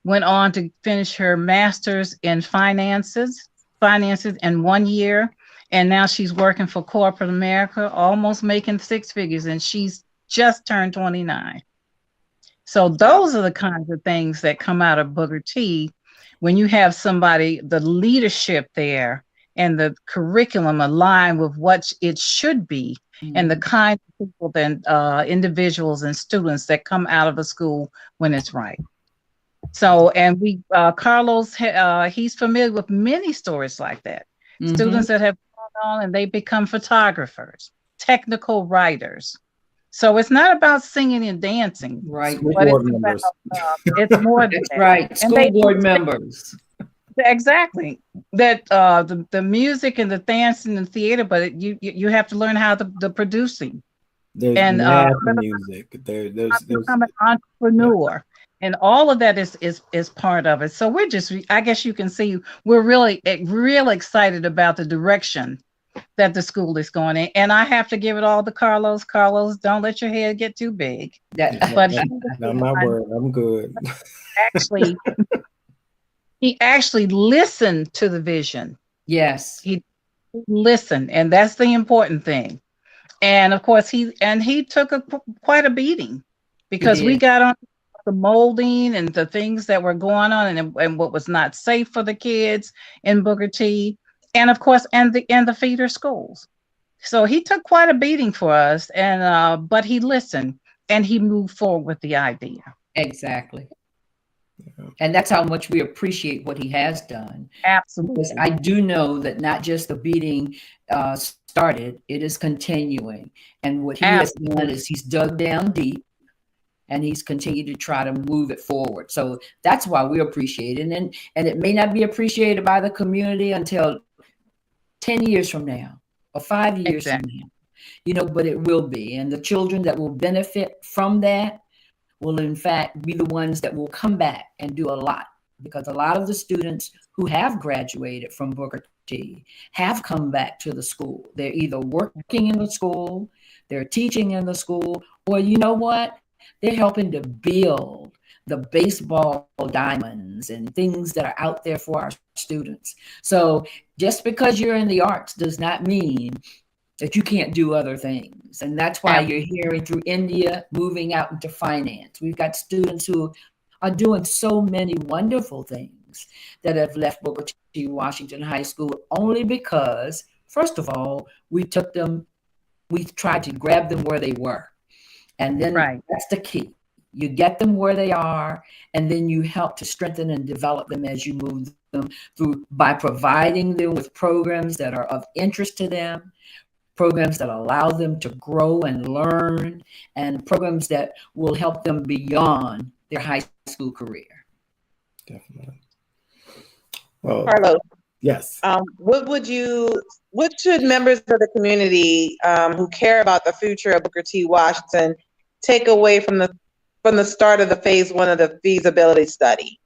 went on to finish her master's in finances in 1 year. And now she's working for corporate America, almost making six figures, and she's just turned 29. So those are the kinds of things that come out of Booker T when you have somebody, the leadership there and the curriculum aligned with what it should be, and the kind of people and individuals and students that come out of the school when it's right. So, and we, Carlos, he's familiar with many stories like that. Students that have gone on and they become photographers, technical writers. So it's not about singing and dancing, right? But it's more than that. Right, school board members. Exactly. That the music and the dancing and theater, but you have to learn how the producing. There's and music. There's become an entrepreneur. And all of that is part of it. So we're just, I guess you can see, we're really excited about the direction that the school is going in. And I have to give it all to Carlos. Carlos, don't let your head get too big. But not my word. I'm good. Actually, he actually listened to the vision. Yes. He listened, and that's the important thing. And of course, he took quite a beating, because we got on the molding and the things that were going on, and what was not safe for the kids in Booker T, and of course, and the feeder schools. So he took quite a beating for us, and but he listened and he moved forward with the idea. Exactly. And that's how much we appreciate what he has done. Absolutely. Because I do know that not just the beating started, it is continuing. And what he has done is he's dug down deep, and he's continued to try to move it forward. So that's why we appreciate it. And it may not be appreciated by the community until 10 years from now or 5 years from now, but it will be. And the children that will benefit from that will in fact be the ones that will come back and do a lot, because a lot of the students who have graduated from Booker T have come back to the school. They're either working in the school, they're teaching in the school, or you know what? They're helping to build the baseball diamonds and things that are out there for our students. So just because you're in the arts does not mean that you can't do other things. And that's why you're hearing through India moving out into finance. We've got students who are doing so many wonderful things that have left Booker T. Washington High School only because, first of all, we tried to grab them where they were. And then that's the key. You get them where they are, and then you help to strengthen and develop them as you move them through by providing them with programs that are of interest to them, programs that allow them to grow and learn, and programs that will help them beyond their high school career. Definitely. Well, Carlos. Yes. What should members of the community who care about the future of Booker T. Washington take away from the start of the phase 1 of the feasibility study?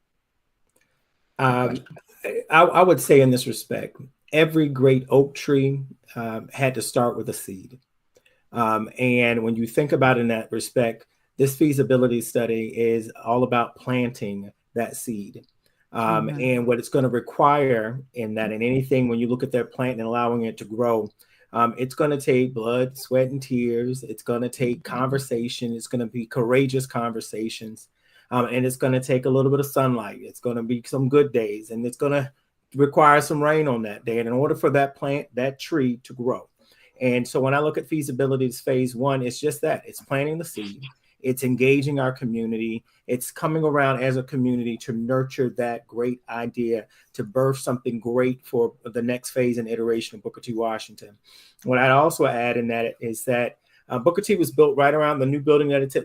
I would say in this respect, every great oak tree had to start with a seed. And when you think about it in that respect, this feasibility study is all about planting that seed. And what it's going to require in anything, when you look at that plant and allowing it to grow, it's going to take blood, sweat, and tears. It's going to take conversation. It's going to be courageous conversations. And it's going to take a little bit of sunlight. It's going to be some good days, and it's going to require some rain on that day. And in order for that tree to grow. And so when I look at feasibility as phase 1, it's just that. It's planting the seed. It's engaging our community. It's coming around as a community to nurture that great idea, to birth something great for the next phase and iteration of Booker T. Washington. What I'd also add in that is that Booker T was built right around the new building that it's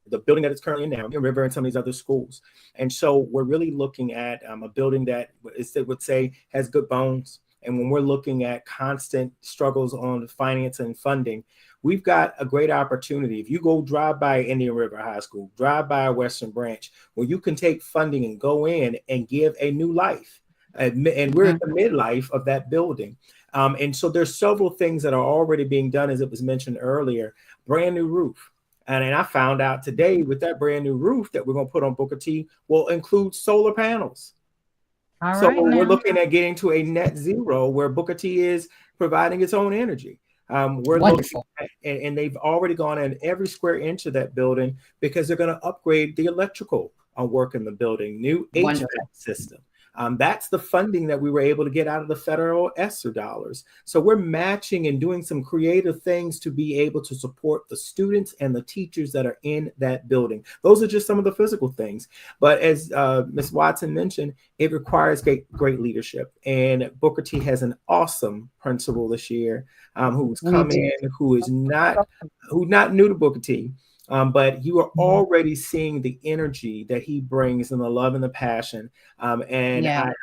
the building that it's currently in now, River and some of these other schools. And so we're really looking at a building that would say has good bones. And when we're looking at constant struggles on finance and funding, we've got a great opportunity. If you go drive by Indian River High School, drive by Western Branch, where you can take funding and go in and give a new life. And we're at the midlife of that building. And so there's several things that are already being done, as it was mentioned earlier, brand new roof. And I found out today with that brand new roof that we're going to put on Booker T will include solar panels. We're looking at getting to a net zero where Booker T is providing its own energy. We're looking at, and they've already gone in every square inch of that building because they're going to upgrade the electrical work in the building, new HVAC system. That's the funding that we were able to get out of the federal ESSER dollars. So we're matching and doing some creative things to be able to support the students and the teachers that are in that building. Those are just some of the physical things. But as Ms. Watson mentioned, it requires great leadership. And Booker T has an awesome principal this year who's come in, who's not new to Booker T. But you are already seeing the energy that he brings and the love and the passion. And I've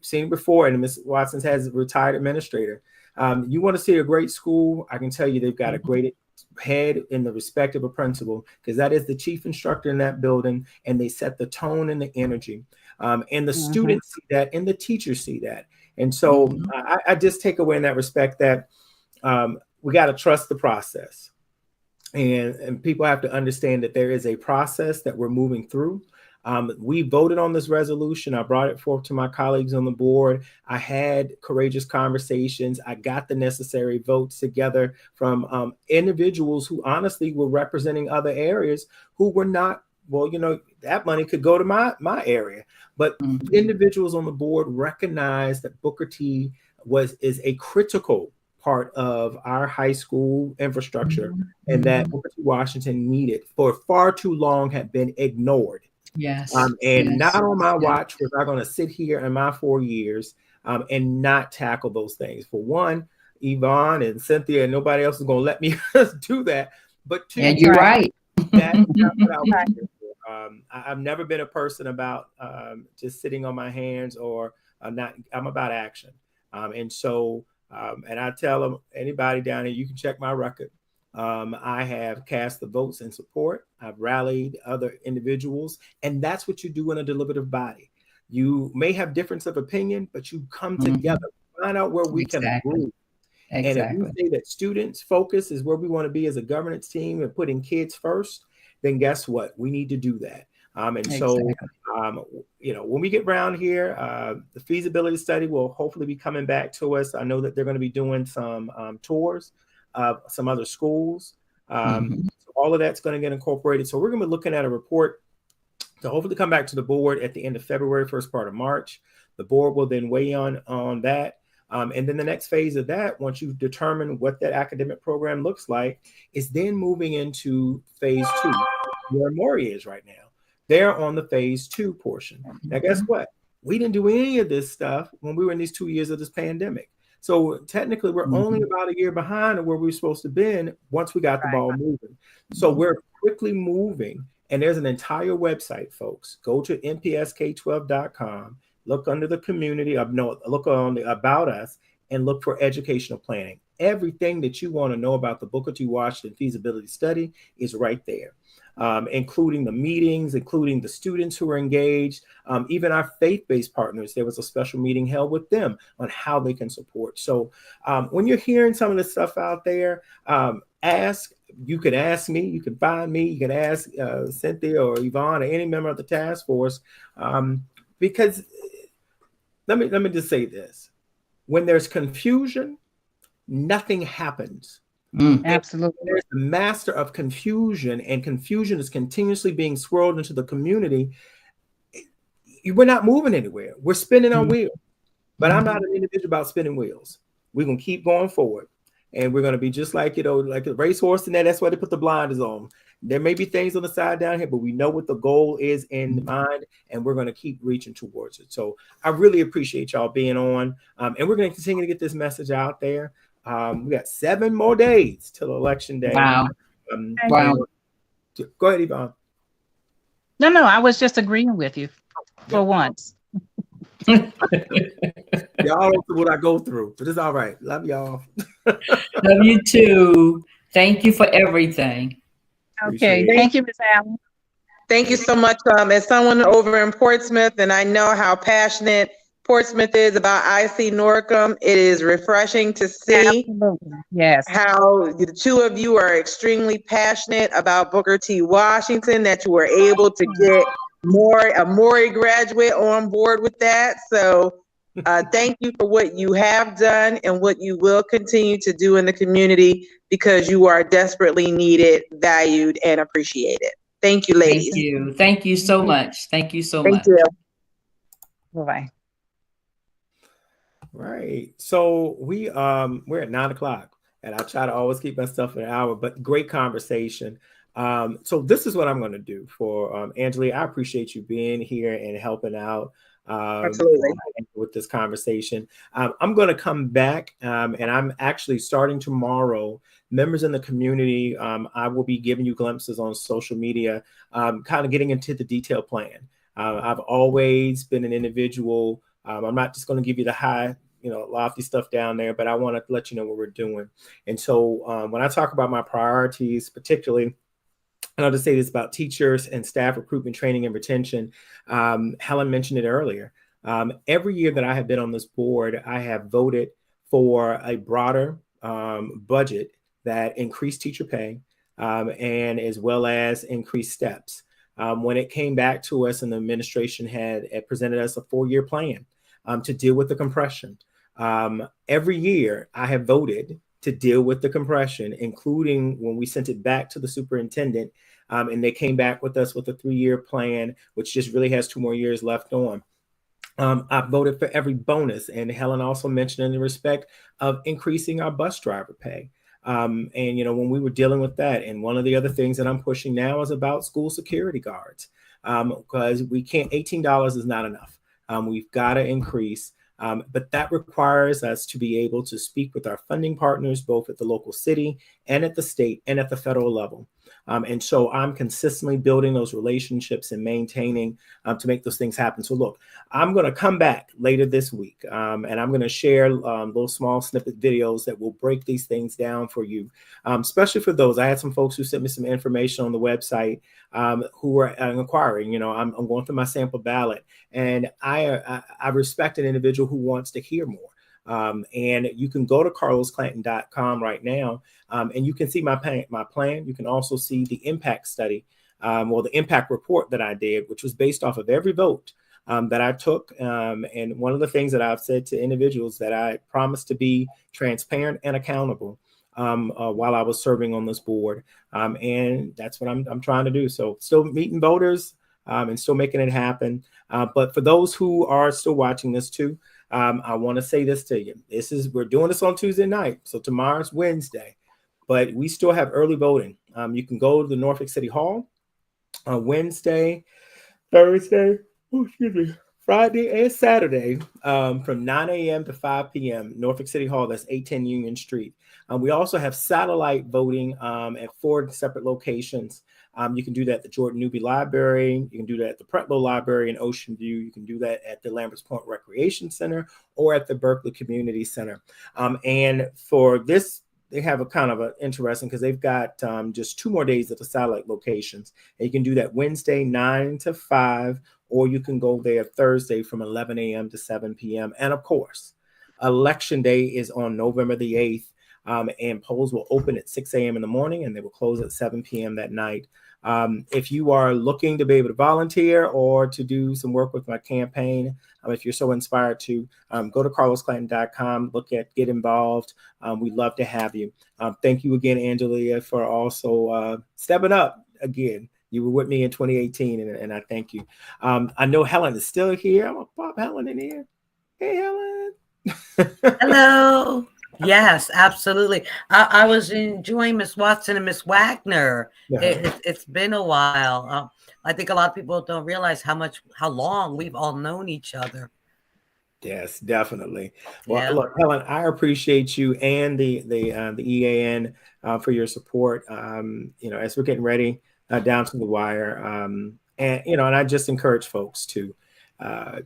seen it before, and Ms. Watson has a retired administrator. You want to see a great school, I can tell you they've got a great head in the respect of a principal, because that is the chief instructor in that building, and they set the tone and the energy. And the students see that, and the teachers see that. And so I just take away in that respect that we got to trust the process. And people have to understand that there is a process that we're moving through. We voted on this resolution. I brought it forth to my colleagues on the board. I had courageous conversations. I got the necessary votes together from individuals who honestly were representing other areas who were not, well, you know, that money could go to my area. But individuals on the board recognized that Booker T is a critical part of our high school infrastructure, and that Booker T. Washington needed for far too long had been ignored. Yes. Not on my watch was I going to sit here in my 4 years and not tackle those things. For one, Yvonne and Cynthia and nobody else is going to let me do that. But two, and you're right. That's not what I was here for. I've never been a person about just sitting on my hands or not. I'm about action. And so, and I tell them, anybody down here, you can check my record. I have cast the votes in support. I've rallied other individuals, and that's what you do in a deliberative body. You may have difference of opinion, but you come together, find out where we can agree. And if we say that students focus is where we want to be as a governance team and putting kids first, then guess what? We need to do that. So, you know, when we get around here, the feasibility study will hopefully be coming back to us. I know that they're going to be doing some tours of some other schools. So all of that's going to get incorporated. So we're going to be looking at a report to hopefully come back to the board at the end of February, first part of March. The board will then weigh on that. And then the next phase of that, once you've determined what that academic program looks like, is then moving into phase 2, where Maury is right now. They're on the phase 2 portion. Now, guess what? We didn't do any of this stuff when we were in these 2 years of this pandemic. So technically, we're only about a year behind where we were supposed to be once we got the ball moving. So we're quickly moving. And there's an entire website, folks. Go to npsk12.com. Look under the community, look on the About Us, and look for educational planning. Everything that you want to know about the Booker T. Washington feasibility study is right there, including the meetings, including the students who are engaged, even our faith-based partners. There was a special meeting held with them on how they can support. So when you're hearing some of this stuff out there, you can ask me, you can find me, you can ask Cynthia or Yvonne or any member of the task force, because let me just say this. When there's confusion, nothing happens. Absolutely. There's the master of confusion, and confusion is continuously being swirled into the community. We're not moving anywhere. We're spinning our wheels. But I'm not an individual about spinning wheels. We're going to keep going forward. And we're going to be just like, like a racehorse in there. That's why they put the blinders on. There may be things on the side down here, but we know what the goal is in mind, and we're going to keep reaching towards it. So I really appreciate y'all being on. And we're going to continue to get this message out there. We got 7 more days till election day. Wow. Go ahead, Yvonne. No, I was just agreeing with you for once. Y'all don't know what I go through, but it's all right. Love y'all. Love you too. Thank you for everything. Okay. Thank you, Ms. Allen. Thank you so much. As someone over in Portsmouth, and I know how passionate Portsmouth is about IC Norcom, it is refreshing to see how the two of you are extremely passionate about Booker T. Washington, that you were able to get a Maury graduate on board with that. So thank you for what you have done and what you will continue to do in the community, because you are desperately needed, valued, and appreciated. Thank you, ladies. Thank you. Thank you so much. Thank you so much. Thank you. Bye-bye. Right. So we're at 9:00, and I try to always keep my stuff an hour, but great conversation. So this is what I'm going to do for Angela. I appreciate you being here and helping out Absolutely. with this conversation. I'm going to come back, and I'm actually starting tomorrow. Members in the community, I will be giving you glimpses on social media, kind of getting into the detailed plan. I've always been an individual. I'm not just going to give you the high lofty stuff down there, but I want to let you know what we're doing. And so when I talk about my priorities, particularly, and I'll just say this about teachers and staff recruitment, training, and retention. Helen mentioned it earlier. Every year that I have been on this board, I have voted for a broader budget that increased teacher pay and as well as increased steps. When it came back to us and the administration had presented us a 4-year plan to deal with the compression, every year I have voted to deal with the compression, including when we sent it back to the superintendent and they came back with us with a 3-year plan, which just really has 2 more years left on. I voted for every bonus, and Helen also mentioned in the respect of increasing our bus driver pay. And, when we were dealing with that, and one of the other things that I'm pushing now is about school security guards, because we can't, $18 is not enough. We've got to increase, but that requires us to be able to speak with our funding partners, both at the local city and at the state and at the federal level. And so I'm consistently building those relationships and maintaining to make those things happen. So look, I'm going to come back later this week and I'm going to share little small snippet videos that will break these things down for you, especially for those. I had some folks who sent me some information on the website who were inquiring. I'm going through my sample ballot, and I respect an individual who wants to hear more. And you can go to carlosclanton.com right now, and you can see my plan. You can also see the impact study, the impact report that I did, which was based off of every vote that I took. And one of the things that I've said to individuals that I promised to be transparent and accountable while I was serving on this board. And that's what I'm trying to do. So still meeting voters and still making it happen. But for those who are still watching this too, I want to say this to you. We're doing this on Tuesday night. So tomorrow's Wednesday, but we still have early voting. You can go to the Norfolk City Hall on Wednesday, Thursday, Friday and Saturday from 9 a.m. to 5 p.m. Norfolk City Hall, that's 810 Union Street. We also have satellite voting at 4 separate locations. You can do that at the Jordan Newby Library. You can do that at the Pretlow Library in Ocean View. You can do that at the Lamberts Point Recreation Center or at the Berkeley Community Center. And for this, they have a kind of interesting because they've got just 2 more days at the satellite locations. And you can do that Wednesday, 9 to 5, or you can go there Thursday from 11 a.m. to 7 p.m. And of course, Election Day is on November the 8th. And polls will open at 6 a.m. in the morning and they will close at 7 p.m. that night. If you are looking to be able to volunteer or to do some work with my campaign, if you're so inspired to, go to carlosclanton.com, get involved. We'd love to have you. Thank you again, Angelia, for also stepping up again. You were with me in 2018, and I thank you. I know Helen is still here. I'm going to pop Helen in here. Hey, Helen. Hello. Yes, absolutely. I was enjoying Miss Watson and Miss Wagner. Yeah. It's been a while. I think a lot of people don't realize how long we've all known each other. Yes, definitely. Well, look, Helen, I appreciate you and the EAN for your support. As we're getting ready down to the wire, and I just encourage folks to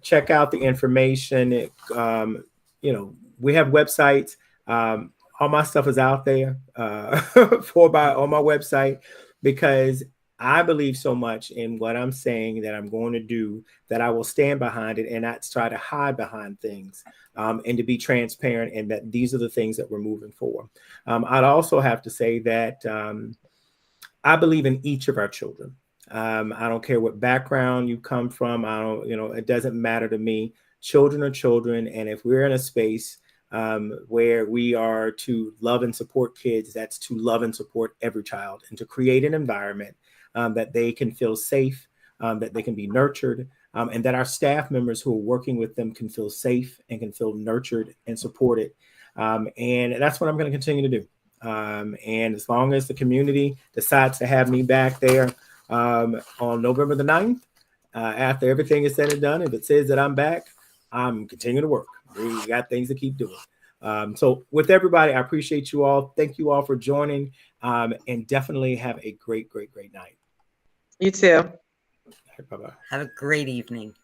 check out the information. We have websites. All my stuff is out there on my website because I believe so much in what I'm saying that I'm going to do that I will stand behind it and not try to hide behind things and to be transparent and that these are the things that we're moving for. I'd also have to say that I believe in each of our children. I don't care what background you come from. It doesn't matter to me. Children are children. And if we're in a space where we are to love and support kids, that's to love and support every child and to create an environment that they can feel safe, that they can be nurtured, and that our staff members who are working with them can feel safe and can feel nurtured and supported. And that's what I'm going to continue to do. And as long as the community decides to have me back there on November the 9th, after everything is said and done, if it says that I'm back, I'm continuing to work. We got things to keep doing. So with everybody, I appreciate you all. Thank you all for joining and definitely have a great, great, great night. You too. Bye-bye. Have a great evening.